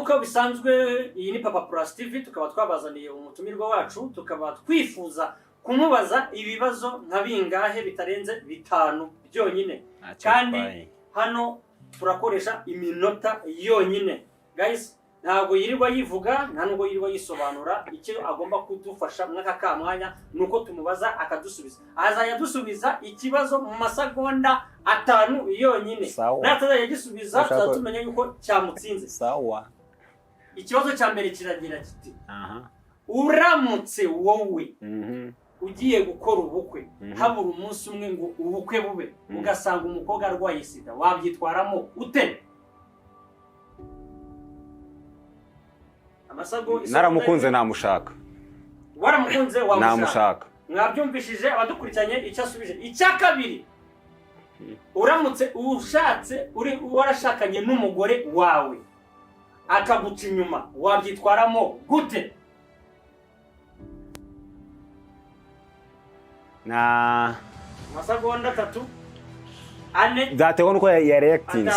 nkuko bisanzwe iyi ni Papa Plus TV tukaba twabazaniye umutumirwa wacu tukaba twifuza kumubaza ibibazo nka bingahe bitarenze 5 byonyine kandi hano turakoresha iminota yonyine guys ntabwo yirirwa yivuga nta nubwo yirirwa yisobanura icyo agomba kudufasha mwaka kamwanya nuko tumubaza akadusubiza azayadusubiza ikibazo mu masegonda 5 yonyine natazajya gisubiza tuzatumenya yuko cyamutsinze sawa ikibazo cya mbere kiragira kiti uramutse wowe ugiye gukora ubukwe habura umunsi umwe ngo ubukwe bube ugasanga umukobwa arwaye sida wabyitwaramo ute amasago naramukunze namushaka waramukunze namushaka mwabyumvishije abadukurikiranye icyo asubije icya kabiri uramutse ushatse uri warashakanye n'umugore wawe akaguca inyuma wabyitwaramo gute na masagonda 3 ane byatewe nuko ya reactings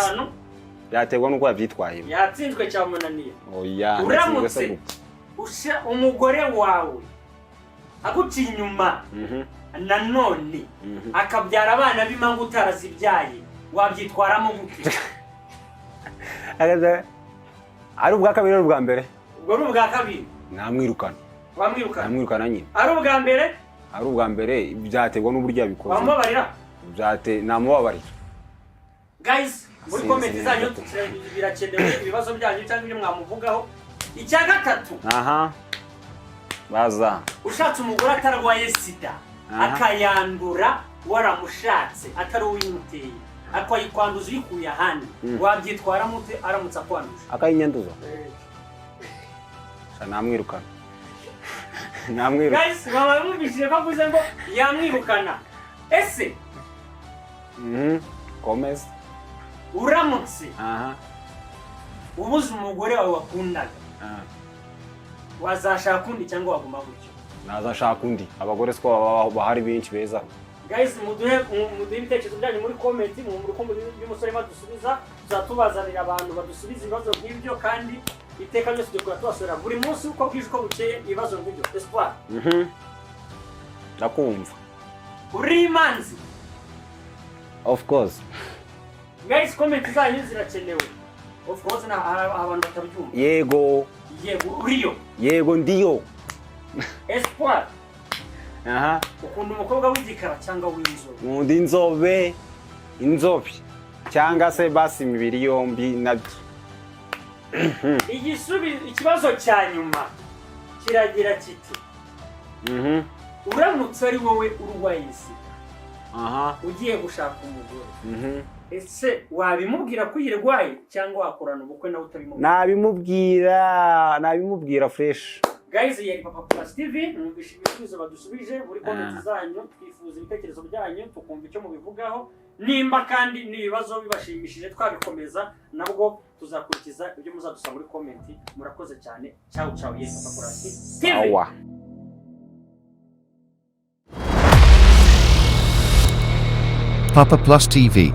byatewe nuko yavyitwaye yatsinzwe cyamunaniye oya uramutse usha umugore wawe aguca inyuma nanone akabyara abana b'imangu utarazibyaye wabyitwaramo gute ari ubwa kabiri ubwa mbere ubwo ari ubwa kabiri namwirukana namwirukana nyine ari ubwa mbere ari ubwa mbere byategwa n'uburyo yabikoze bamubabarira namubabarira guys muri comment zanyu birakenewe ibibazo byanyu cyangwa ibyo mwamuvugaho icya gatatu baza ushatse umugore atarwaye sida akayandura waramushatse atari uwimuteye akayikwanduza uyikuye ahandi wabyitwara mute aramutse akwanduza akayinyanduza namwirukana guys baba mubishije bavuze ngo yamwirukana ese komeza uramutse ubuze umugore wawe wakundaga wazashaka undi cyangwa waguma gutyo nazashaka undi abagore siko bahari benshi beza guys muduhe ibitekerezo byanyu muri comment mu rukundo y'umusore badusubiza tuzatubazanira abantu badusubiza ibibazo nk'ibyo kandi iteka byose dukora tubasura buri munsi uko bwije uko bukeye ibibazo nk'ibyo espoir ndakumva uri imanzi of course guys comment zanyu zirakenewe of course na abantu batabyumva yego uriyo yego ndiyo espoir ukunda umukobwa w'igikara cyangwa w'inzobe nkunda inzobe cyangwa se basi imibiri yombi nabyo ikibazo cya nyuma kiragira kiti uramutse ari wowe urwaye sida ugiye gushaka umugore ese wabimubwira ko uyirwaye cyangwa wakorana ubukwe nawe utabimubwira nabimubwira fresh guys yari Papa Plus TV mwumvishe ibisubizo badusubije muri comment zanyu twifuza ibitekerezo byanyu tukumva icyo mubivugaho nimba kandi nibibazo bibashimishije twabikomeza nabwo tuzakurikiza ibyo muzadusaba muri comment murakoze cyane ciao ciao yari Papa Plus TV Papa Plus TV